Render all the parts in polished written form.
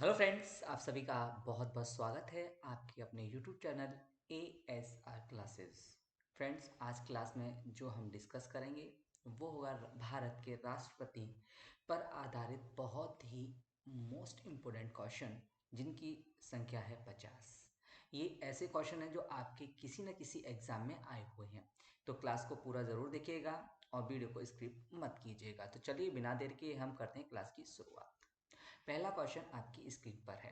Hello friends, आप सभी का बहुत बहुत स्वागत है आपके अपने YouTube channel ASR classes. Friends, आज क्लास में जो हम डिस्कस करेंगे वो होगा भारत के राष्ट्रपति पर आधारित बहुत ही मोस्ट इम्पोर्टेंट क्वेश्चन जिनकी संख्या है 50। ये ऐसे क्वेश्चन हैं जो आपके किसी न किसी एग्जाम में आए हुए हैं, तो क्लास को पूरा ज़रूर देखिएगा और वीडियो को स्किप मत कीजिएगा। तो चलिए बिना देर के हम करते हैं क्लास की शुरुआत। पहला क्वेश्चन आपकी स्क्रीन पर है।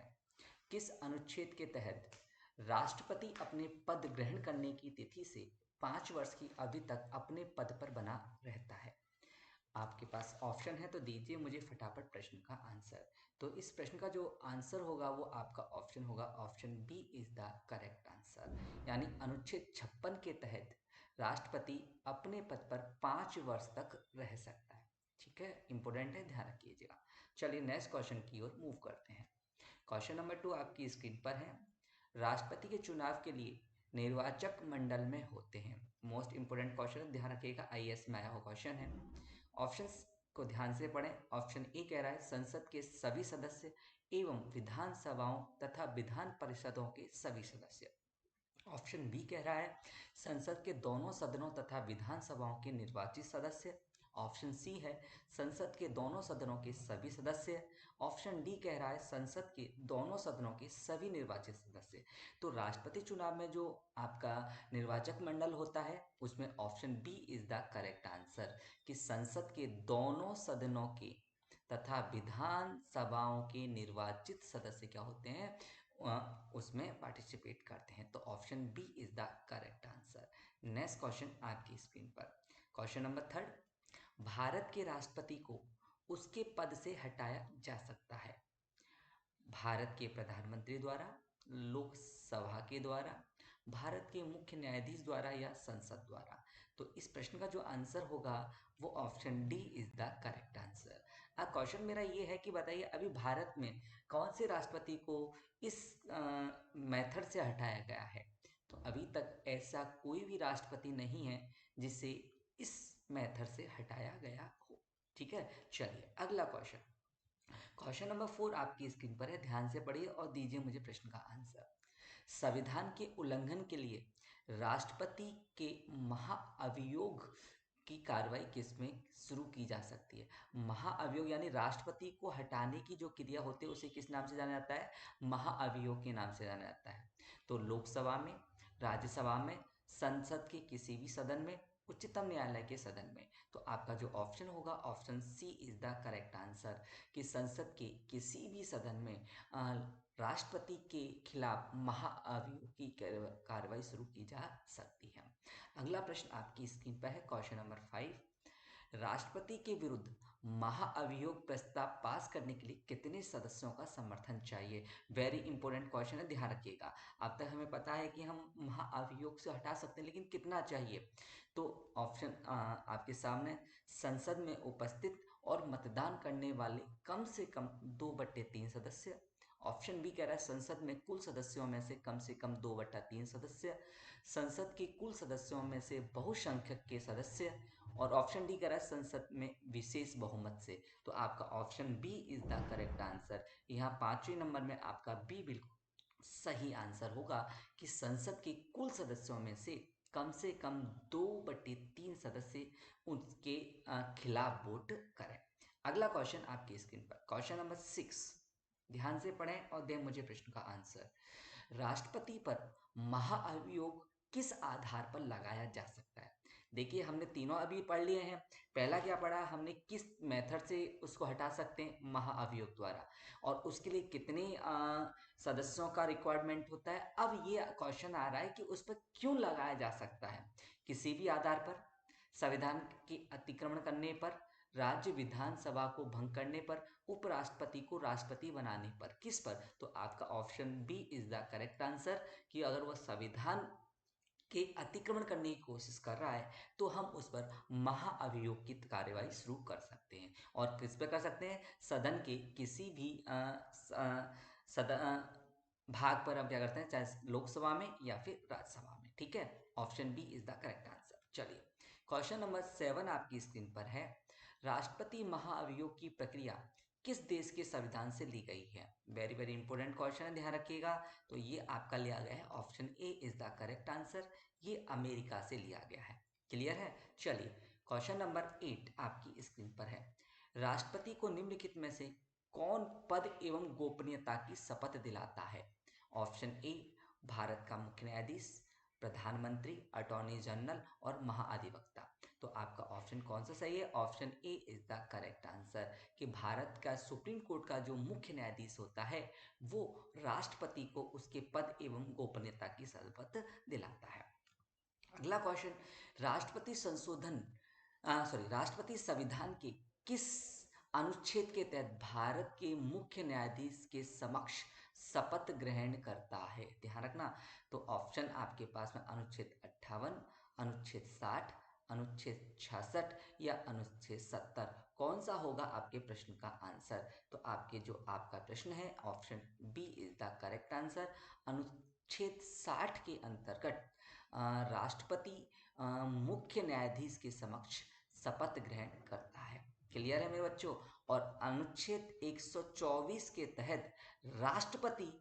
किस अनुच्छेद के तहत राष्ट्रपति अपने पद ग्रहण करने की तिथि से 5 वर्ष की अवधि तक अपने पद पर बना रहता है? आपके पास ऑप्शन है तो दीजिए मुझे फटाफट प्रश्न का आंसर। तो इस प्रश्न का जो आंसर होगा वो आपका ऑप्शन होगा, option B is the correct answer. यानी अनुच्छेद 56 के तहत राष्ट्रपति अपने पद पर 5 वर्ष तक रह सकता है। ठीक है, इंपॉर्टेंट है, ध्यान रखिएगा। चलिए नेक्स्ट क्वेश्चन की ओर मूव करते हैं। क्वेश्चन नंबर 2 आपकी स्क्रीन पर है। राष्ट्रपति के चुनाव के लिए निर्वाचक मंडल में होते हैं। मोस्ट इंपोर्टेंट क्वेश्चन, ध्यान रखिएगा, आईएएस में आया हुआ क्वेश्चन है। ऑप्शंस को ध्यान से पढ़ें। ऑप्शन ए कह रहा है संसद के सभी सदस्य एवं विधानसभाओं तथा विधान परिषदों के सभी सदस्य। ऑप्शन बी कह रहा है संसद के दोनों सदनों तथा विधानसभाओं के निर्वाचित सदस्य। ऑप्शन सी है संसद के दोनों सदनों के सभी सदस्य। ऑप्शन डी कह रहा है संसद के दोनों सदनों के सभी निर्वाचित सदस्य। तो राष्ट्रपति चुनाव में जो आपका निर्वाचक मंडल होता है उसमें option B is the correct answer, कि संसद के दोनों सदनों के तथा विधानसभाओं के निर्वाचित सदस्य क्या होते हैं, उसमें पार्टिसिपेट करते हैं। तो option B is the correct answer. Next question आपकी स्क्रीन पर, क्वेश्चन नंबर 3। भारत के राष्ट्रपति को उसके पद से हटाया जा सकता है भारत के प्रधानमंत्री द्वारा, लोकसभा के द्वारा, भारत के मुख्य न्यायाधीश द्वारा या संसद द्वारा। तो इस प्रश्न का जो आंसर होगा वो option D is the correct answer. अब क्वेश्चन मेरा ये है कि बताइए अभी भारत में कौन से राष्ट्रपति को इस मेथड से हटाया गया है? तो अभी तक ऐसा कोई भी राष्ट्रपति नहीं है जिसे इस मेथड से हटाया गया हो। ठीक है, चलिए अगला क्वेश्चन। क्वेश्चन नंबर 4 आपकी स्क्रीन पर है, ध्यान से पढ़िए और दीजिए मुझे प्रश्न का आंसर। संविधान के उल्लंघन के लिए राष्ट्रपति के महाअभियोग की कार्रवाई किसमें शुरू की जा सकती है? महाअभियोग यानी राष्ट्रपति को हटाने की जो क्रिया होती है उसे किस नाम से जाना जाता है? महाअभियोग के नाम से जाना जाता है। तो लोकसभा में, राज्यसभा में, संसद के किसी भी सदन में, उच्चतम न्यायालय के सदन में। तो आपका जो ऑप्शन होगा option C is the correct answer, कि संसद के किसी भी सदन में राष्ट्रपति के खिलाफ महाअभियोग की कार्रवाई शुरू की जा सकती है। अगला प्रश्न आपकी स्क्रीन पर है, क्वेश्चन नंबर 5। राष्ट्रपति के विरुद्ध महाअभियोग प्रस्ताव पास करने के लिए कितने सदस्यों का समर्थन चाहिए? वेरी इंपॉर्टेंट क्वेश्चन है, ध्यान रखिएगा। अब तक हमें पता है कि हम महाअभियोग से हटा सकते हैं, लेकिन कितना चाहिए? तो ऑप्शन आपके सामने, संसद में उपस्थित और मतदान करने वाले कम से कम 2/3 सदस्य। ऑप्शन बी कह रहा है संसद में कुल सदस्यों में से कम 2/3 सदस्य, संसद के कुल सदस्यों में से बहुसंख्यक के सदस्य, और ऑप्शन डी कह रहा है संसद में विशेष बहुमत से। तो आपका option B is the correct answer. यहाँ 5वें नंबर में आपका बी बिल्कुल सही आंसर होगा, कि संसद के कुल सदस्यों में से कम 2/3 सदस्य उनके खिलाफ वोट करें। अगला क्वेश्चन आपकी स्क्रीन पर, क्वेश्चन नंबर 6। ध्यान से पढ़ें और दें मुझे प्रश्न का आंसर। राष्ट्रपति पर महाअभियोग किस आधार पर लगाया जा सकता है? देखिए हमने तीनों अभी पढ़ लिए हैं। पहला क्या पढ़ा हमने, किस मेथड से उसको हटा सकते हैं? महाअभियोग द्वारा। और उसके लिए कितने सदस्यों का रिक्वायरमेंट होता है? अब ये क्वेश्चन आ रहा है कि उस पर क्यों लगाया जा सकता है? किसी भी आधार पर, संविधान के अतिक्रमण करने पर, राज्य विधानसभा को भंग करने पर, उपराष्ट्रपति को राष्ट्रपति बनाने पर, किस पर? तो आपका option B is the correct answer, कि अगर वह संविधान के अतिक्रमण करने की कोशिश कर रहा है तो हम उस पर महाअभियोग की कार्यवाही शुरू कर सकते हैं। और किस पे कर सकते हैं? सदन के किसी भी सदन भाग पर हम क्या करते हैं, चाहे लोकसभा में या फिर राज्यसभा में। ठीक है, option B is the correct answer. चलिए क्वेश्चन नंबर 7 आपकी स्क्रीन पर है। राष्ट्रपति महाअभियोग की प्रक्रिया किस देश के संविधान से ली गई है? वेरी वेरी इंपॉर्टेंट क्वेश्चन है, ध्यान रखिएगा। तो ये आपका लिया गया है, option A is the correct answer. ये अमेरिका से लिया गया है। क्लियर है? चलिए, क्वेश्चन नंबर 8 आपकी स्क्रीन पर है। राष्ट्रपति को निम्नलिखित में से कौन पद एवं गोपनीयता की शपथ दिलाता है? ऑप्शन ए भारत का मुख्य न्यायाधीश, प्रधानमंत्री, अटॉर्नी जनरल और महाधिवक्ता। तो आपका ऑप्शन कौन सा सही है? Option A is the correct answer, कि भारत का सुप्रीम कोर्ट का जो मुख्य न्यायाधीश होता है वो राष्ट्रपति को उसके पद एवं गोपनीयता की शपथ दिलाता है। अगला क्वेश्चन, राष्ट्रपति संशोधन राष्ट्रपति संविधान के किस अनुच्छेद के तहत भारत के मुख्य न्यायाधीश के समक्ष शपथ ग्रहण करता है? ध्यान रखना। तो ऑप्शन आपके पास में अनुच्छेद 58, अनुच्छेद 60, अनुच्छेद 66 या अनुच्छेद 70, कौन सा होगा आपके प्रश्न का आंसर? तो आपके जो आपका प्रश्न है, option B is the correct answer. अनुच्छेद 60 के अंतर्गत राष्ट्रपति मुख्य न्यायाधीश के समक्ष शपथ ग्रहण करता है। क्लियर है मेरे बच्चों? और अनुच्छेद 124 के तहत राष्ट्रपति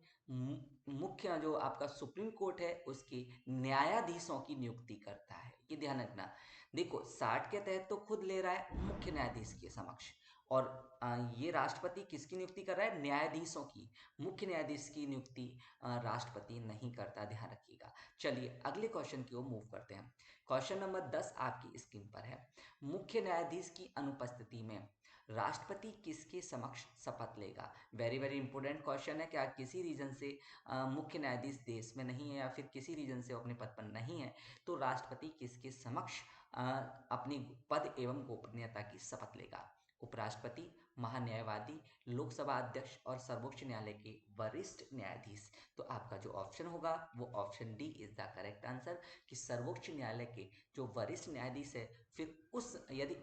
मुख्य जो आपका सुप्रीम कोर्ट है उसके न्यायाधीशों की नियुक्ति करता है। ये ध्यान रखना। देखो, 60 के तहत तो खुद ले रहा है मुख्य न्यायाधीश के समक्ष, और ये राष्ट्रपति किसकी नियुक्ति कर रहा है? न्यायाधीशों की। मुख्य न्यायाधीश की नियुक्ति राष्ट्रपति नहीं करता, ध्यान रखिएगा। चलिए अगले क्वेश्चन की ओर मूव करते हैं। क्वेश्चन नंबर 10 आपकी स्क्रीन पर है। मुख्य न्यायाधीश की अनुपस्थिति में राष्ट्रपति किसके समक्ष शपथ लेगा? वेरी वेरी इंपॉर्टेंट क्वेश्चन है। क्या किसी रीजन से मुख्य न्यायाधीश देश में नहीं है या फिर किसी रीजन से अपने पद पर नहीं है, तो राष्ट्रपति किसके समक्ष अपनी पद एवं गोपनीयता की शपथ लेगा? उपराष्ट्रपति, महान्यायवादी, लोकसभा अध्यक्ष और सर्वोच्च न्यायालय के वरिष्ठ न्यायाधीश। तो आपका जो ऑप्शन होगा वो option D is the correct answer, कि सर्वोच्च न्यायालय के जो वरिष्ठ न्यायाधीश है, फिर उस यदि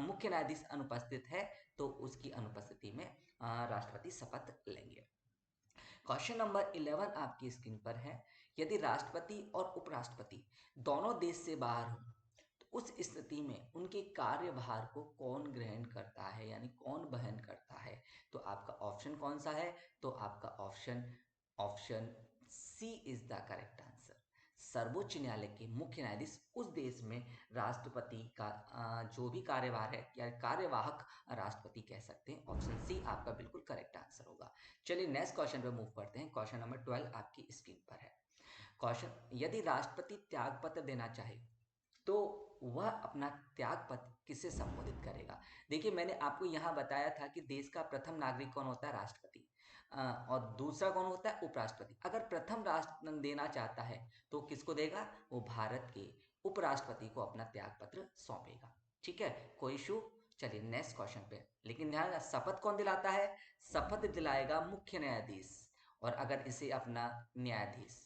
मुख्य न्यायाधीश अनुपस्थित है तो उसकी अनुपस्थिति में राष्ट्रपति शपथ लेंगे। क्वेश्चन नंबर 11 आपकी स्क्रीन पर है। यदि राष्ट्रपति और उपराष्ट्रपति दोनों देश से बाहर हो तो उस स्थिति में उनके कार्यभार को कौन ग्रहण करता है, यानी कौन वहन करता है? तो आपका ऑप्शन कौन सा है? तो आपका option option C is the correct answer. सर्वोच्च न्यायालय के मुख्य न्यायाधीश उस देश में राष्ट्रपति का जो भी कार्यभार है या कार्यवाहक राष्ट्रपति कह सकते हैं। ऑप्शन सी आपका बिल्कुल करेक्ट आंसर होगा। चलिए नेक्स्ट क्वेश्चन पे मूव करते हैं। क्वेश्चन नंबर 12 आपकी स्क्रीन पर है। क्वेश्चन, यदि राष्ट्रपति त्यागपत्र देना चाहे तो वह अपना त्यागपत्र किसे संबोधित करेगा? देखिए, मैंने आपको यहाँ बताया था कि देश का प्रथम नागरिक कौन होता है? राष्ट्रपति। और दूसरा कौन होता है? उपराष्ट्रपति। अगर प्रथम राष्ट्र देना चाहता है तो किसको देगा? वो भारत के उपराष्ट्रपति को अपना त्यागपत्र सौंपेगा। ठीक है, कोई इशू? चलिए नेक्स्ट क्वेश्चन पे। लेकिन ध्यान रखना, शपथ कौन दिलाता है? शपथ दिलाएगा मुख्य न्यायाधीश। और अगर इसे अपना न्यायाधीश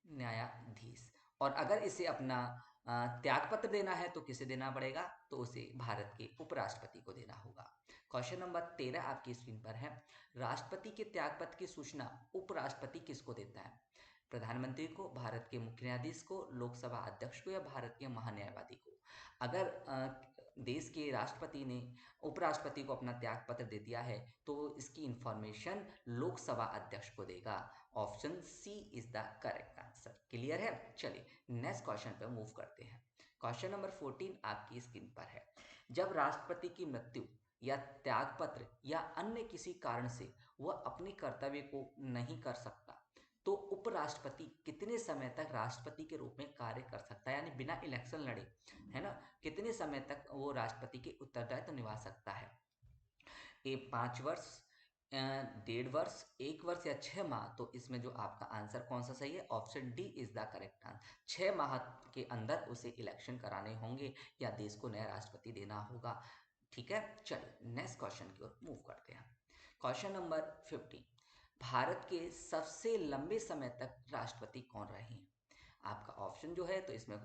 न्यायाधीश और अगर इसे अपना त्यागपत्र देना है तो किसे देना पड़ेगा? तो उसे भारत के उपराष्ट्रपति को देना होगा। क्वेश्चन नंबर 13 आपकी स्क्रीन पर है। राष्ट्रपति के त्यागपत्र की सूचना उपराष्ट्रपति किसको देता है? प्रधानमंत्री को, भारत के मुख्य न्यायाधीश को, लोकसभा अध्यक्ष को या भारत के महान्यायवादी को? अगर देश के राष्ट्रपति ने उपराष्ट्रपति को अपना त्यागपत्र दे दिया है तो इसकी इंफॉर्मेशन लोकसभा अध्यक्ष को देगा। Option C is the correct answer. Clear है? चलिए नेक्स्ट क्वेश्चन पे मूव करते हैं। क्वेश्चन नंबर 14 आपकी स्क्रीन पर है। जब राष्ट्रपति की मृत्यु या त्यागपत्र या अन्य किसी कारण से वह अपने कर्तव्य को नहीं कर सकता तो उपराष्ट्रपति कितने समय तक राष्ट्रपति के रूप में कार्य कर सकता है, यानी बिना इलेक्शन लड़े, है ना, कितने समय तक वो राष्ट्रपति के उत्तरदायित्व निभा सकता है? ए 5 वर्ष, 1.5 वर्ष, 1 वर्ष या 6 माह? तो इसमें जो आपका आंसर कौन सा सही है? Option D is the correct answer. 6 माह के अंदर उसे इलेक्शन कराने होंगे या देश को नया राष्ट्रपति देना होगा। ठीक है, चलिए नेक्स्ट क्वेश्चन की ओर मूव करते हैं। क्वेश्चन नंबर 15, भारत के सबसे लंबे समय तक राष्ट्रपति कौन रहे हैं? आपका ऑप्शन जो है तो इसमें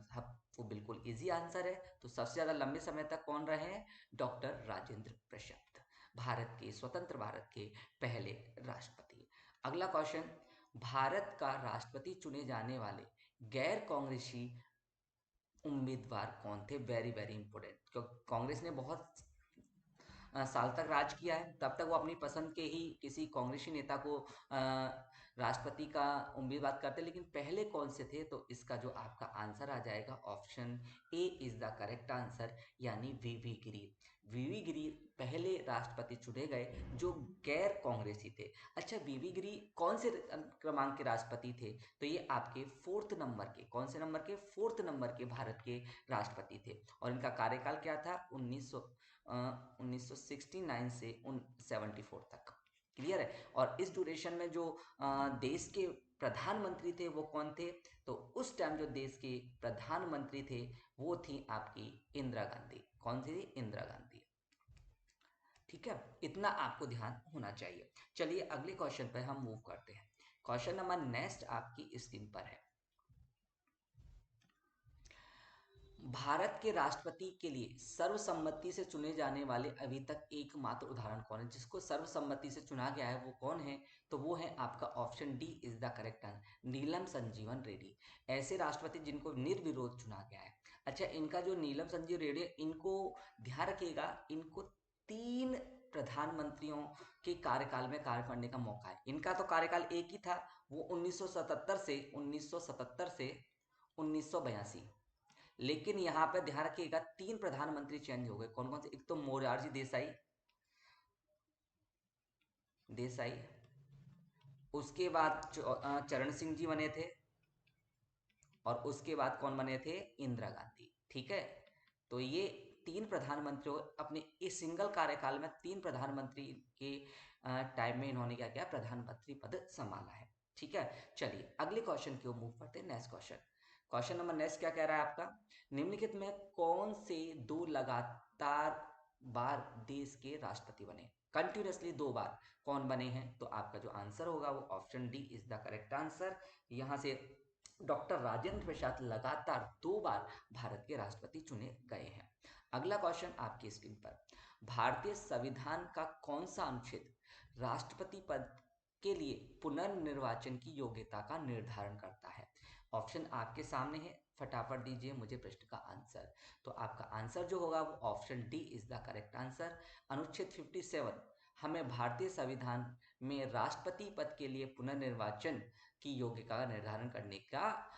वो बिल्कुल इजी आंसर है। तो सबसे ज्यादा लंबे समय तक कौन रहे हैं? डॉक्टर राजेंद्र प्रसाद, भारत के स्वतंत्र भारत के पहले राष्ट्रपति। अगला क्वेश्चन, भारत का राष्ट्रपति चुने जाने वाले गैर कांग्रेसी उम्मीदवार कौन थे? वेरी वेरी इंपॉर्टेंट, क्योंकि कांग्रेस ने बहुत साल तक राज किया है, तब तक वो अपनी पसंद के ही किसी कांग्रेसी नेता को राष्ट्रपति का उम्मीदवार करते। लेकिन पहले कौन से थे, तो इसका जो आपका आंसर आ जाएगा option A is the correct answer, यानी वीवी गिरी। वीवी गिरी पहले राष्ट्रपति चुने गए जो गैर कांग्रेसी थे। अच्छा, वीवी गिरी कौन से क्रमांक के राष्ट्रपति थे, तो ये आपके फोर्थ नंबर के, कौन से नंबर के, फोर्थ नंबर के भारत के राष्ट्रपति थे। और इनका कार्यकाल क्या था, 1969 से 74 तक। क्लियर है। और इस ड्यूरेशन में जो देश के प्रधानमंत्री थे वो कौन थे, तो उस टाइम जो देश के प्रधानमंत्री थे वो थी आपकी इंदिरा गांधी। कौन सी थी, इंदिरा गांधी। ठीक है, इतना आपको ध्यान होना चाहिए। चलिए अगले क्वेश्चन पर हम मूव करते हैं। क्वेश्चन नंबर नेक्स्ट आपकी स्क्रीन पर है। भारत के राष्ट्रपति के लिए सर्वसम्मति से चुने जाने वाले अभी तक एकमात्र उदाहरण कौन है, जिसको सर्वसम्मति से चुना गया है वो कौन है, तो वो है आपका option D is the correct answer, Neelam Sanjeeva Reddy. ऐसे राष्ट्रपति जिनको निर्विरोध चुना गया है। अच्छा, इनका जो नीलम संजीव रेड्डी, इनको ध्यान रखिएगा, इनको 3 प्रधानमंत्रियों के कार्यकाल में कार्य करने का मौका है। इनका तो कार्यकाल एक ही था, वो 1977 से 1982, लेकिन यहाँ पे ध्यान रखिएगा 3 प्रधानमंत्री चेंज हो गए। कौन कौन से, एक तो मोरारजी देसाई, देसाई, उसके बाद चरण सिंह जी बने थे, और उसके बाद कौन बने थे, इंदिरा गांधी। ठीक है, तो ये 3 प्रधानमंत्री अपने इस सिंगल कार्यकाल में 3 प्रधानमंत्री के टाइम में इन्होंने क्या किया, प्रधानमंत्री पद संभाला है। ठीक है, चलिए अगले क्वेश्चन की ओर मूव करते हैं। Next question, question number next क्या कह रहा है आपका, निम्नलिखित में कौन से 2 लगातार बार देश के राष्ट्रपति बने, कंटिन्यूअसली 2 बार कौन बने हैं, तो आपका जो आंसर होगा वो option D is the correct answer. यहाँ से डॉक्टर राजेंद्र प्रसाद लगातार 2 बार भारत के राष्ट्रपति चुने गए हैं। अगला क्वेश्चन आपकी स्क्रीन पर, भारतीय संविधान का कौन सा अनुच्छेद राष्ट्रपति पद के लिए पुनर्निर्वाचन की योग्यता का निर्धारण करता है। ऑप्शन आपके सामने है, फटाफट दीजिए मुझे प्रश्न का आंसर। तो आपका आंसर जो होगा वो option D is the correct answer. अनुच्छेद 57 हमें भारतीय संविधान में राष्ट्रपति पद के लिए पुनर्निर्वाचन की योग्यता का निर्धारण करने का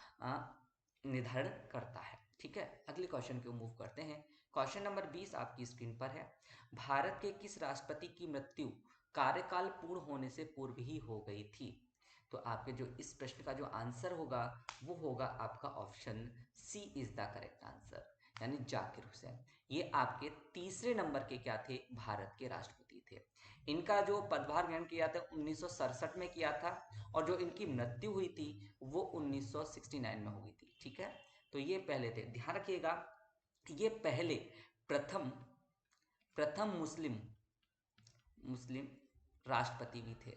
निर्धारण करता है। ठीक है, अगले क्वेश्चन को मूव करते हैं। क्वेश्चन नंबर 20 आपकी स्क्रीन पर है, भारत के किस राष्ट्रपति की मृत्यु कार्यकाल पूर्ण होने से पूर्व ही हो गई थी, तो आपके जो इस प्रश्न का जो आंसर होगा वो होगा आपका option C is the correct answer, यानी जाकिर हुसैन। ये आपके तीसरे नंबर के क्या थे, भारत के राष्ट्रपति थे। इनका जो पदभार ग्रहण किया था 1967 में किया था, और जो इनकी मृत्यु हुई थी वो 1969 में हुई थी। ठीक है, तो ये पहले थे, ध्यान रखिएगा, ये पहले प्रथम प्रथम मुस्लिम मुस्लिम राष्ट्रपति भी थे।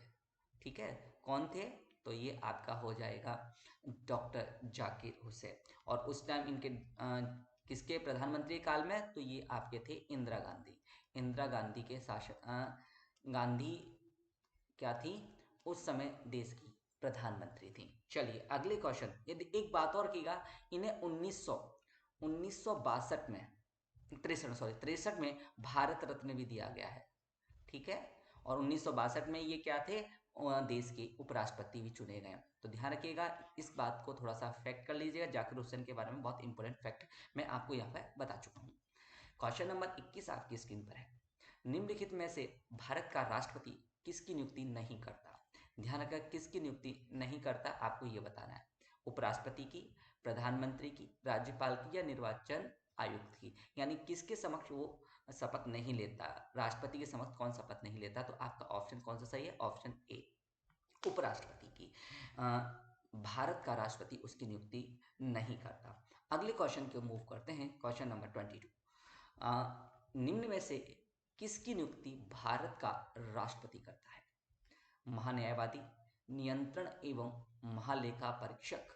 ठीक है, कौन थे, तो ये आपका हो जाएगा डॉक्टर जाकिर हुसैन। और उस टाइम इनके किसके प्रधानमंत्री काल में, तो ये आपके थे इंदिरा गांधी। इंदिरा गांधी के शासन, गांधी क्या थी उस समय देश की प्रधानमंत्री थी। चलिए अगले क्वेश्चन, यदि एक बात और कीगा, इन्हें 1962 में 63 में भारत रत्न भी दिया गया है। ठीक है, और 1962 में ये क्या थे, देश के उपराष्ट्रपति भी चुने गए। तो ध्यान रखिएगा, इस बात को थोड़ा सा फैक्ट कर लीजिएगा, जाकिर हुसैन के बारे में बहुत इंपॉर्टेंट फैक्ट मैं आपको यहाँ पर बता चुका हूँ। क्वेश्चन नंबर 21 आपकी स्क्रीन पर है, निम्नलिखित में से भारत का राष्ट्रपति किसकी नियुक्ति नहीं करता। ध्यान रखिएगा, किसकी नियुक्ति नहीं करता आपको ये बताना है, उपराष्ट्रपति की, प्रधानमंत्री की, राज्यपाल की, या निर्वाचन आयुक्त की, यानी किसके समक्ष वो शपथ नहीं लेता, राष्ट्रपति के समक्ष कौन शपथ नहीं लेता, तो आपका ऑप्शन कौन सा सही है, ऑप्शन ए, उपराष्ट्रपति की। भारत का राष्ट्रपति उसकी नियुक्ति नहीं करता। अगले क्वेश्चन को मूव करते हैं, क्वेश्चन नंबर 22, निम्न में से किसकी नियुक्ति भारत का राष्ट्रपति करता है, महान्यायवादी, नियंत्रण एवं महालेखा परीक्षक,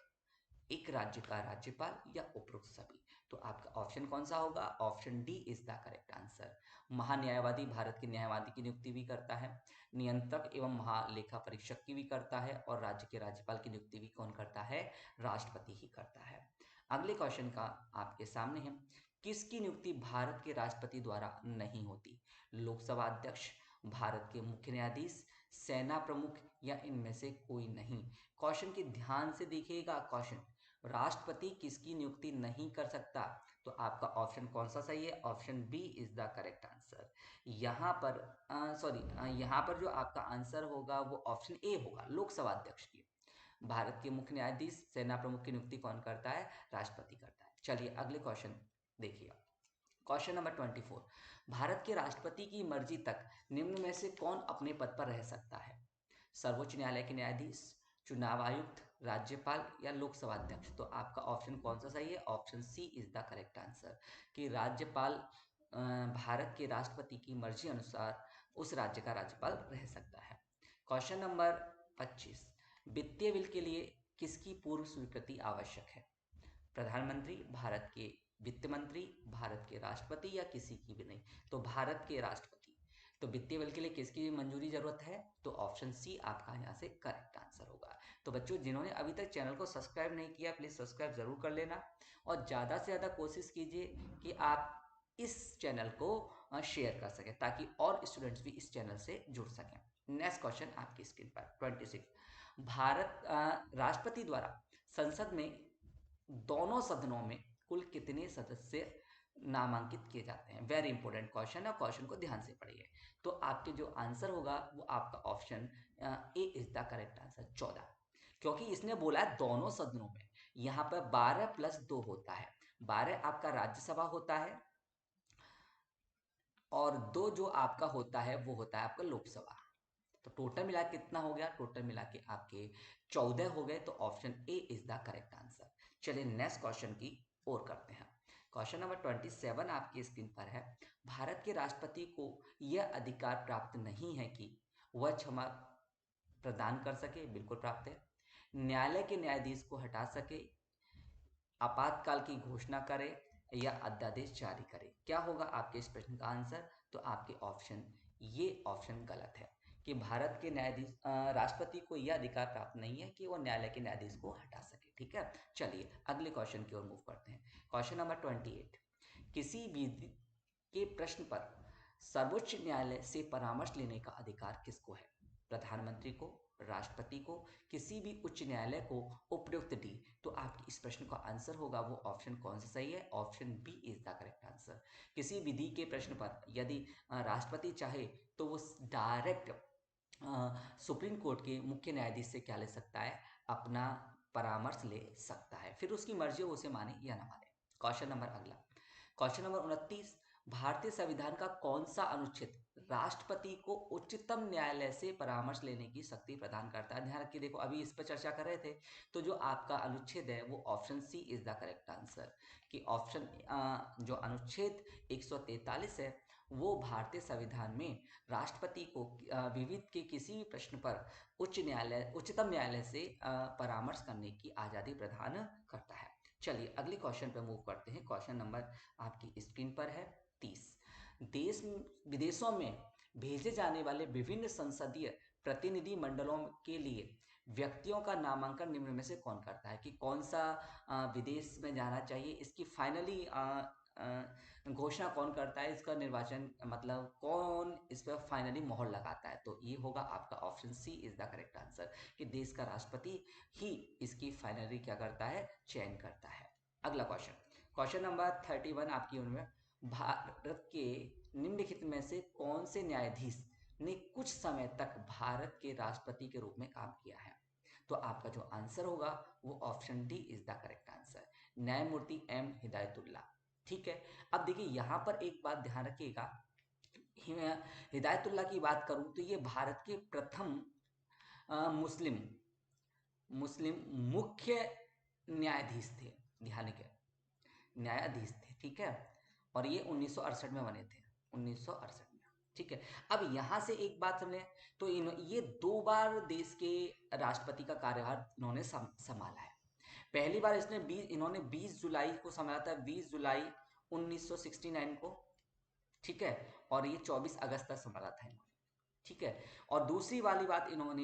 एक राज्य का राज्यपाल, या उपरोक्त सभी। तो आपका ऑप्शन कौन सा होगा, option D is the correct answer. महान्यायवादी भारत के न्यायवादी की नियुक्ति भी करता है, नियंत्रक एवं महालेखा परीक्षक की भी करता है, और राज्य के राज्यपाल की नियुक्ति भी कौन करता है, राष्ट्रपति ही करता है। अगले क्वेश्चन का आपके सामने है, किसकी नियुक्ति भारत के राष्ट्रपति द्वारा नहीं होती? लोकसभा अध्यक्ष, भारत के मुख्य न्यायाधीश, सेना प्रमुख या इनमें से कोई नहीं। क्वेश्चन की ध्यान से देखिएगा। क्वेश्चन, राष्ट्रपति किसकी नियुक्ति नहीं कर सकता? तो आपका ऑप्शन कौन सा सही है? Option B is the correct answer. यहाँ पर यहाँ पर जो आपका आंसर होगा वो ऑप्शन ए होगा, लोकसभा अध्यक्ष की। भारत के मुख्य न्यायाधीश, सेना प्रमुख की नियुक्ति कौन करता है? राष्ट्रपति करता है। चलिए अगले क्वेश्चन देखिए। क्वेश्चन नंबर 24, भारत के राष्ट्रपति की मर्जी तक निम्न में से कौन अपने पद पर रह सकता है? सर्वोच्च न्यायालय के न्यायाधीश, चुनाव आयुक्त, राज्यपाल या लोकसभा अध्यक्ष? तो आपका ऑप्शन कौन सा सही है? Option C is the correct answer कि राज्यपाल भारत के राष्ट्रपति की मर्जी अनुसार उस राज्य का राज्यपाल रह सकता है। क्वेश्चन नंबर 25, वित्तीय बिल के लिए किसकी पूर्व स्वीकृति आवश्यक है? प्रधानमंत्री, भारत के वित्त मंत्री, भारत के राष्ट्रपति या किसी की भी नहीं? तो भारत के राष्ट्रपति। तो वित्तीय बिल के लिए किसकी मंजूरी जरूरत है? तो ऑप्शन सी आपका यहाँ से करेक्ट आंसर होगा। तो बच्चों, जिन्होंने अभी तक चैनल को सब्सक्राइब नहीं किया, प्लीज सब्सक्राइब जरूर कर लेना और ज्यादा से ज्यादा कोशिश कीजिए कि आप इस चैनल को शेयर कर सकें ताकि और स्टूडेंट्स भी इस चैनल से जुड़ सकें। नेक्स्ट क्वेश्चन आपकी स्क्रीन पर 26, भारत राष्ट्रपति द्वारा संसद में दोनों सदनों में कुल कितने सदस्य नामांकित किए जाते हैं? वेरी इंपॉर्टेंट क्वेश्चन है, क्वेश्चन को ध्यान से पढ़िए। तो आपके जो आंसर होगा वो आपका option A is the correct answer, 14, क्योंकि इसने बोला है दोनों सदनों में। यहाँ पर 12 + 2 होता है, 12 आपका राज्यसभा होता है और 2 जो आपका होता है वो होता है आपका लोकसभा। तो टोटल मिला के कितना हो गया? टोटल मिला के आपके 14 हो गए। तो option A is the correct answer. चलिए नेक्स्ट क्वेश्चन की ओर करते हैं। क्वेश्चन नंबर 27 आपकी स्क्रीन पर है। भारत के राष्ट्रपति को यह अधिकार प्राप्त नहीं है कि वह क्षमा प्रदान कर सके, बिल्कुल प्राप्त है, न्यायालय के न्यायाधीश को हटा सके, आपातकाल की घोषणा करे या अध्यादेश जारी करे। क्या होगा आपके इस प्रश्न का आंसर? तो आपके ऑप्शन, ये ऑप्शन गलत है कि भारत के न्यायाधीश राष्ट्रपति को यह अधिकार प्राप्त नहीं है कि वो न्यायालय के न्यायाधीश को हटा सके। ठीक है, चलिए अगले क्वेश्चन की ओर मूव करते हैं। क्वेश्चन नंबर 28, किसी विधि के प्रश्न पर सर्वोच्च न्यायालय से परामर्श लेने का अधिकार किसको है? प्रधानमंत्री को, राष्ट्रपति को, किसी भी उच्च न्यायालय को, उपयुक्त डी? तो आपके इस प्रश्न का आंसर होगा वो ऑप्शन कौन सा सही है? Option B is the correct answer. किसी विधि के प्रश्न पर यदि राष्ट्रपति चाहे तो वो डायरेक्ट सुप्रीम कोर्ट के मुख्य न्यायाधीश से क्या ले सकता है? अपना परामर्श ले सकता है, फिर उसकी मर्जी उसे माने या ना माने। क्वेश्चन नंबर अगला, क्वेश्चन नंबर 29, भारतीय संविधान का कौन सा अनुच्छेद राष्ट्रपति को उच्चतम न्यायालय से परामर्श लेने की शक्ति प्रदान करता है? ध्यान रखिए, देखो अभी इस पर चर्चा कर रहे थे, तो जो आपका अनुच्छेद है वो option C is the correct answer कि ऑप्शन जो अनुच्छेद 143 है वो भारतीय संविधान में राष्ट्रपति को विविध के किसी भी प्रश्न पर उच्चतम न्यायालय से परामर्श करने की आजादी प्रदान करता है। चलिए अगले क्वेश्चन पर मूव करते हैं। क्वेश्चन नंबर आपकी स्क्रीन पर है 30, देश विदेशों में भेजे जाने वाले विभिन्न संसदीय प्रतिनिधि मंडलों के लिए व्यक्तियों का नामांकन निम्न में से कौन करता है? कि कौन सा विदेश में जाना चाहिए, इसकी फाइनली घोषणा कौन करता है? इसका निर्वाचन मतलब कौन इस पर फाइनली मोहर लगाता है? तो ये होगा आपका option C is the correct answer कि देश का राष्ट्रपति ही इसकी फाइनली क्या करता है? चयन करता है। अगला क्वेश्चन, क्वेश्चन नंबर 31 आपकी उनमें, भारत के निम्नलिखित में से कौन से न्यायाधीश ने कुछ समय तक भारत के राष्ट्रपति के रूप में काम किया है? तो आपका जो आंसर होगा वो option D is the correct answer, न्यायमूर्ति एम हिदायतुल्ला। ठीक है, अब देखिए यहाँ पर एक बात ध्यान रखिएगा, हिदायतुल्ला की बात करूं तो ये भारत के प्रथम मुस्लिम मुस्लिम मुख्य न्यायाधीश थे। ध्यान के न्यायाधीश थे, ठीक है, और ये 1968 में बने थे, 1968 में। ठीक है, अब यहां से एक बात समझे, तो ये 2 बार देश के राष्ट्रपति का कार्यभार इन्होंने संभाला है। पहली बार इन्होंने 20 जुलाई को संभाला था, 20 जुलाई 1969 को। ठीक है, और ये 24 अगस्त तक संभाला था इन्होंने। ठीक है, और दूसरी वाली बात, इन्होंने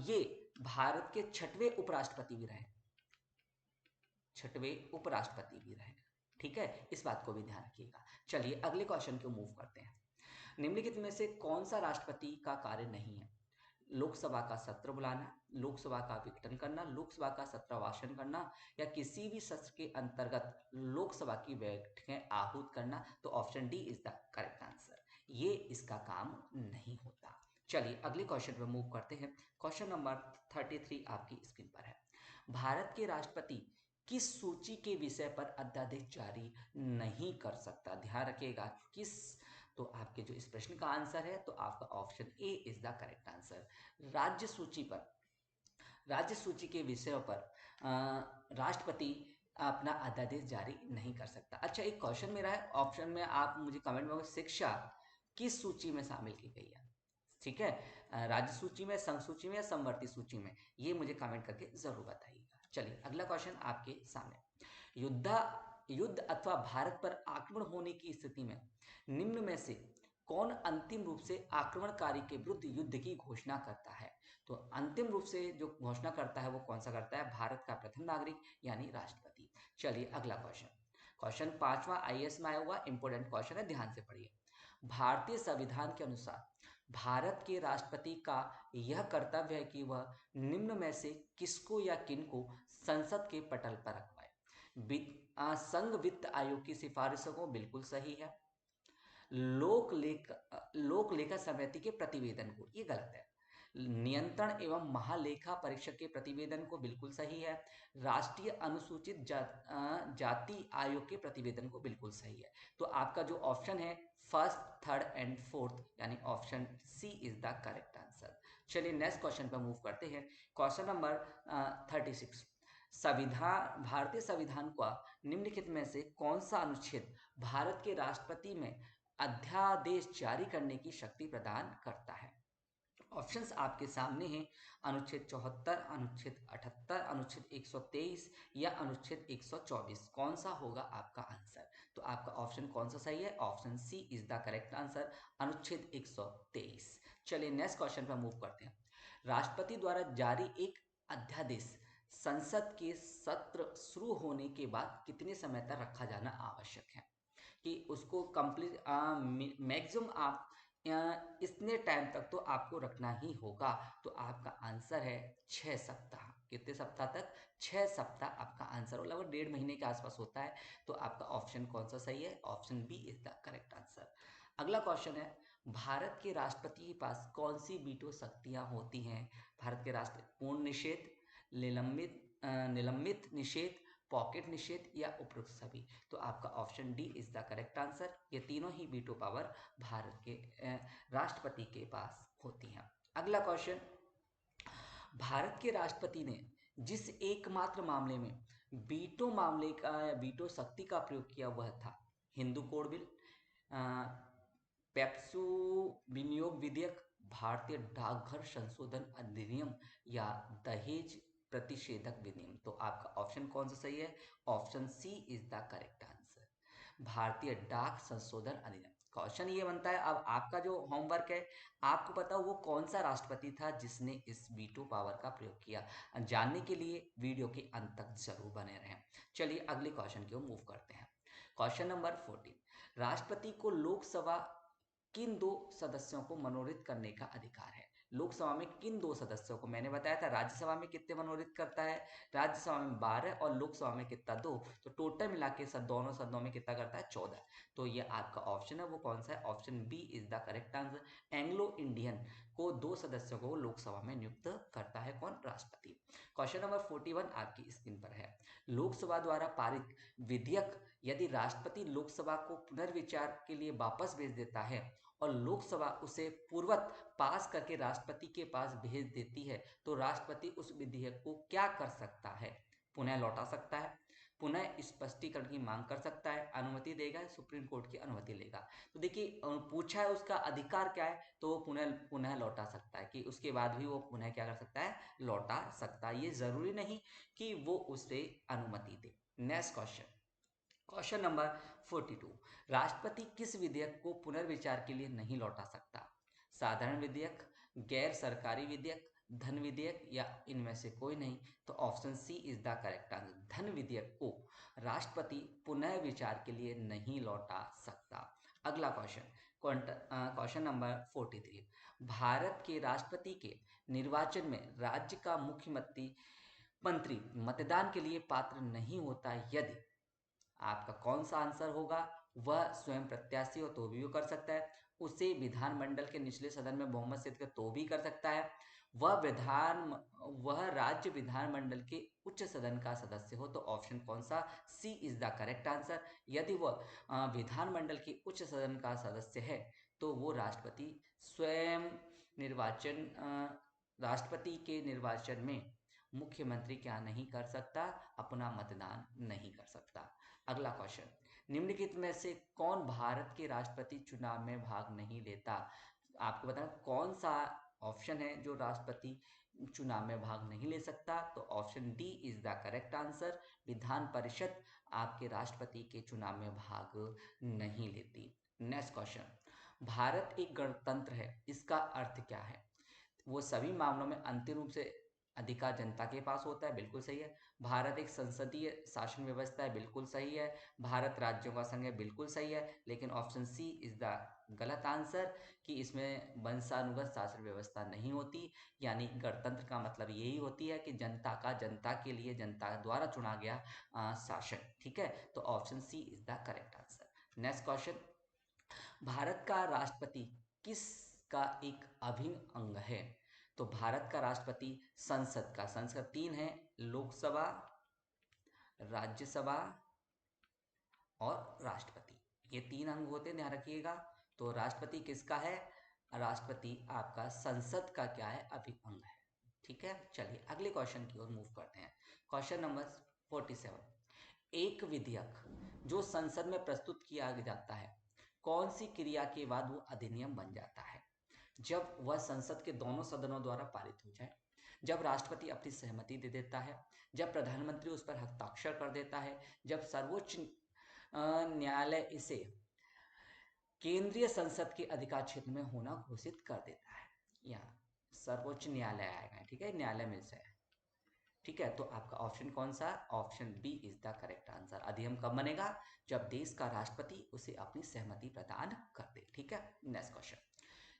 ये भारत के 6वें उपराष्ट्रपति भी रहे, 6वें उपराष्ट्रपति भी रहे। ठीक है, इस बात को भी ध्यान रखिएगा। चलिए अगले क्वेश्चन को मूव करते हैं। निम्नलिखित में से कौन सा राष्ट्रपति का कार्य नहीं है? लोकसभा का सत्र बुलाना, लोकसभा का विघटन करना, लोकसभा का सत्र भाषण करना, या किसी भी सत्र के अंतर्गत लोकसभा की बैठकें आहूत करना। तो option D is the correct answer. ये इसका काम नहीं होता। चलिए अगले क्वेश्चन पे मूव करते हैं। क्वेश्चन नंबर 33 आपकी स्क्रीन पर है। भारत के राष्ट्रपति किस सूची के विषय पर अध्यादेश जारी नहीं कर सकता? ध्यान रखिएगा, किस। तो आपके जो इस प्रश्न का आंसर है, तो आपका option A is the correct answer. राज्य सूची पर, राज्य सूची के विषयों पर राष्ट्रपति अपना अध्यादेश जारी नहीं कर सकता। अच्छा, एक क्वेश्चन मेरा है, ऑप्शन में आप मुझे कमेंट में शिक्षा किस सूची में शामिल की गई है? ठीक है, राज्य सूची में, संघ सूची में, या समवर्ती सूची में, ये मुझे कमेंट करके जरूर बताइएगा। चलिए अगला क्वेश्चन आपके सामने। युद्ध अथवा भारत पर आक्रमण होने की स्थिति में निम्न में से कौन अंतिम रूप से आक्रमणकारी के विरुद्ध युद्ध की घोषणा करता है? तो अंतिम रूप से जो घोषणा करता है वो कौन सा करता है? भारत का प्रथम नागरिक यानी राष्ट्रपति। चलिए अगला क्वेश्चन, क्वेश्चन पांचवा आईएएस में आया हुआ इंपोर्टेंट क्वेश्चन है, ध्यान से पढ़िए। भारतीय संविधान के अनुसार भारत के राष्ट्रपति का यह कर्तव्य है कि वह निम्न में से किसको या किनको संसद के पटल पर रखवाए? संघ वित्त आयोग की सिफारिशों को, बिल्कुल सही है। लोक लेखा समिति के प्रतिवेदन को, ये गलत है। नियंत्रण एवं महालेखा परीक्षक के प्रतिवेदन को, बिल्कुल सही है। राष्ट्रीय अनुसूचित जाति आयोग के प्रतिवेदन को, बिल्कुल सही है। तो आपका जो ऑप्शन है फर्स्ट, थर्ड एंड फोर्थ, यानी option C is the correct answer. चलिए नेक्स्ट क्वेश्चन पर मूव करते हैं। Question number 36। भारतीय संविधान का निम्नलिखित में से कौन सा अनुच्छेद भारत के राष्ट्रपति में अध्यादेश जारी करने की शक्ति प्रदान करता है? ऑप्शंस आपके सामने हैं। अनुच्छेद 74, अनुच्छेद 78, अनुच्छेद 123 या अनुच्छेद 124। कौन सा होगा आपका आंसर? तो आपका ऑप्शन कौन सा सही है? Option C is the correct answer, अनुच्छेद 123। चलिए नेक्स्ट क्वेश्चन पर मूव करते हैं। राष्ट्रपति द्वारा जारी एक अध्यादेश संसद के सत्र शुरू होने के बाद कितने समय तक रखा जाना आवश्यक है? कि उसको कंप्लीट मैक्सिमम आप इतने टाइम तक तो आपको रखना ही होगा। तो आपका आंसर है 6 सप्ताह। कितने सप्ताह तक? 6 सप्ताह आपका आंसर, लगभग 1.5 महीने के आसपास होता है। तो आपका ऑप्शन कौन सा सही है? Option B is the correct answer. अगला क्वेश्चन है, भारत के राष्ट्रपति के पास कौन सी वीटो शक्तियां होती हैं? भारत के राष्ट्रपति पूर्ण निषेध, निलंबित निषेध, पॉकेट निषेध, या उपरोक्त सभी। तो आपका option D is the correct answer. ये तीनों ही वीटो पावर भारत के राष्ट्रपति के पास होती हैं। अगला क्वेश्चन, भारत के राष्ट्रपति ने जिस एकमात्र मामले में वीटो मामले का या वीटो शक्ति का प्रयोग किया वह था हिंदू कोड बिल, पेप्सू विनियोग विधेयक, भारतीय डाकघर संशोधन अधिनियम, या दहेज प्रतिषेधक विनियम। तो आपका ऑप्शन कौन सा सही है? Option C is the correct answer, भारतीय डाक संशोधन अधिनियम। क्वेश्चन ये बनता है, अब आपका जो होमवर्क है, आपको पता हो वो कौन सा राष्ट्रपति था जिसने इस वीटो पावर का प्रयोग किया। जानने के लिए वीडियो के अंत तक जरूर बने रहें। चलिए अगले क्वेश्चन की ओर मूव करते हैं। Question number 14। राष्ट्रपति को लोकसभा किन दो सदस्यों को मनोनीत करने का अधिकार है? लोकसभा में किन दो सदस्यों को? मैंने बताया था राज्यसभा में कितने मनोनीत करता है, राज्यसभा में 12 और लोकसभा में कितना? 2। तो टोटल मिला के सब दोनों सदनों में कितना करता है? 14। तो ये आपका ऑप्शन है वो कौन सा है? Option B is the correct answer. Anglo Indian को 2 सदस्यों को लोकसभा में नियुक्त करता है कौन? राष्ट्रपति। क्वेश्चन नंबर 41 आपकी स्क्रीन पर है। लोकसभा द्वारा पारित विधेयक यदि राष्ट्रपति लोकसभा को पुनर्विचार के लिए वापस भेज देता है और लोकसभा उसे पूर्वत पास करके राष्ट्रपति के पास भेज देती है, तो राष्ट्रपति उस विधेयक को क्या कर सकता है? पुनः लौटा सकता है, पुनः स्पष्टीकरण की मांग कर सकता है, अनुमति देगा, सुप्रीम कोर्ट की अनुमति लेगा। तो देखिए पूछा है उसका अधिकार क्या है, तो वो पुनः पुनः लौटा सकता है, कि उसके बाद भी वो पुनः क्या कर सकता है? लौटा सकता है। ये जरूरी नहीं कि वो उसे अनुमति दे। Next question, question number 42। राष्ट्रपति किस विधेयक को पुनर्विचार के लिए नहीं लौटा सकता? साधारण विधेयक, गैर सरकारी विधेयक, धन विधेयक या इनमें से कोई नहीं, तो option C is the correct answer. धन विधेयक को राष्ट्रपति पुनः विचार के लिए नहीं लौटा सकता। अगला क्वेश्चन, क्वेश्चन नंबर 43। भारत के राष्ट्रपति के निर्वाचन में राज्य का मुख्यमंत्री मंत्री मतदान के लिए पात्र नहीं होता यदि आपका कौन सा आंसर होगा? वह स्वयं प्रत्याशी हो तो भी वो कर सकता है, उसे विधानमंडल के निचले सदन में बहुमत सिद्ध कर तो भी कर सकता है, वह राज्य विधानमंडल के उच्च सदन का सदस्य हो, तो ऑप्शन कौन सा? सी इज द करेक्ट आंसर। यदि वह विधानमंडल के उच्च सदन का सदस्य है तो वो राष्ट्रपति स्वयं निर्वाचन राष्ट्रपति के निर्वाचन में मुख्यमंत्री क्या नहीं कर सकता? अपना मतदान नहीं कर सकता। अगला क्वेश्चन, निम्नलिखित में से कौन भारत के राष्ट्रपति चुनाव में भाग नहीं लेता? आपको बताना कौन सा ऑप्शन है जो राष्ट्रपति चुनाव में भाग नहीं ले सकता, तो option D is the correct answer. Vidhan Parishad आपके राष्ट्रपति के चुनाव में भाग नहीं लेती। नेक्स्ट क्वेश्चन, भारत एक गणतंत्र है, इसका अर्थ क्या है? वो सभी मामलों में अंतिम रूप से अधिकार जनता के पास होता है, बिल्कुल सही है। भारत एक संसदीय शासन व्यवस्था है, बिल्कुल सही है। भारत राज्यों का संघ है, बिल्कुल सही है। लेकिन ऑप्शन सी इज द गलत आंसर कि इसमें वंशानुगत शासन व्यवस्था नहीं होती, यानी गणतंत्र का मतलब यही होती है कि जनता का जनता के लिए जनता द्वारा चुना गया शासन। ठीक है, तो option C is the correct answer. Next question, Bharat का राष्ट्रपति किसका एक अभिन्न अंग है? तो भारत का राष्ट्रपति संसद तीन है, लोकसभा, राज्यसभा और राष्ट्रपति, ये तीन अंग होते हैं, ध्यान रखिएगा। तो राष्ट्रपति किसका है? राष्ट्रपति आपका संसद का क्या है? अभिन्न अंग है। ठीक है, चलिए अगले क्वेश्चन की ओर मूव करते हैं। क्वेश्चन नंबर 47, एक विधेयक जो संसद में प्रस्तुत किया जाता है, कौन सी क्रिया के बाद वो अधिनियम बन जाता है? जब वह संसद के दोनों सदनों द्वारा पारित हो जाए, जब राष्ट्रपति अपनी सहमति दे देता है, जब प्रधानमंत्री उस पर हस्ताक्षर कर देता है, जब सर्वोच्च न्यायालय इसे केंद्रीय संसद के अधिकार क्षेत्र में होना घोषित कर देता है। यहाँ सर्वोच्च न्यायालय आएगा, ठीक है, न्यायालय मिल जाए। ठीक है, तो आपका ऑप्शन कौन सा? Option B is the correct answer. अधिनियम कब बनेगा? जब देश का राष्ट्रपति उसे अपनी सहमति प्रदान कर दे। ठीक है, नेक्स्ट क्वेश्चन,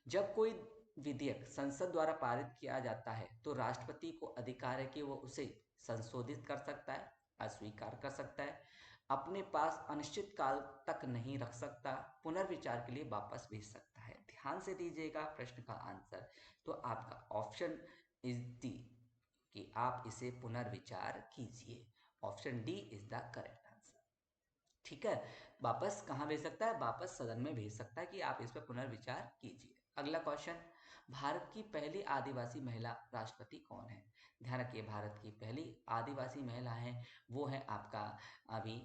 जब कोई विधेयक संसद द्वारा पारित किया जाता है तो राष्ट्रपति को अधिकार है कि वो उसे संशोधित कर सकता है, अस्वीकार कर सकता है, अपने पास अनिश्चित काल तक नहीं रख सकता, पुनर्विचार के लिए वापस भेज सकता है। ध्यान से दीजिएगा प्रश्न का आंसर। तो आपका ऑप्शन इज डी कि आप इसे पुनर्विचार कीजिए। Option D is the correct answer. ठीक है, वापस कहाँ भेज सकता है? वापस सदन में भेज सकता है कि आप इस पर पुनर्विचार कीजिए। अगला क्वेश्चन, भारत की पहली आदिवासी महिला राष्ट्रपति कौन है? ध्यान रखिए, भारत की पहली आदिवासी महिला है वो है आपका अभी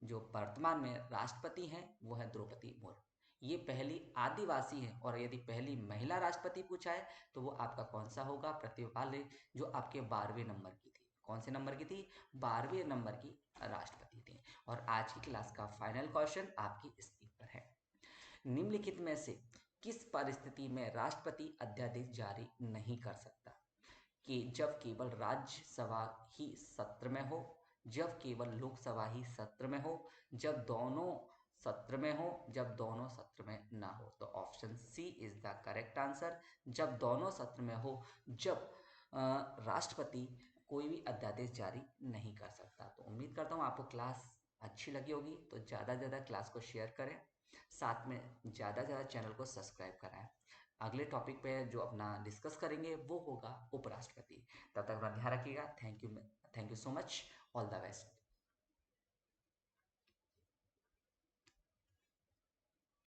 जो वर्तमान में राष्ट्रपति हैं वो है द्रौपदी मुर्मू। ये पहली आदिवासी है, और यदि पहली महिला राष्ट्रपति पूछा है तो वो आपका कौन सा होगा? प्रतिभा पाल, जो आपके 12वें नंबर की थी। कौन से नंबर की थी? 12वें नंबर की राष्ट्रपति थी। और आज की क्लास का फाइनल क्वेश्चन आपकी स्क्रीन पर है, निम्नलिखित में से किस परिस्थिति में राष्ट्रपति अध्यादेश जारी नहीं कर सकता? कि जब केवल राज्यसभा ही सत्र में हो, जब केवल लोकसभा ही सत्र में हो, जब दोनों सत्र में हो, जब दोनों सत्र में ना हो, तो option C is the correct answer. जब दोनों सत्र में हो, जब राष्ट्रपति कोई भी अध्यादेश जारी नहीं कर सकता। तो उम्मीद करता हूँ आपको क्लास अच्छी लगी होगी, तो ज़्यादा से ज़्यादा क्लास को शेयर करें, साथ में ज़्यादा से ज़्यादा चैनल को सब्सक्राइब कराएं। अगले टॉपिक पे जो अपना डिस्कस करेंगे वो होगा उपराष्ट्रपति। तब तक अपना ध्यान रखिएगा। Thank you so much, all the best.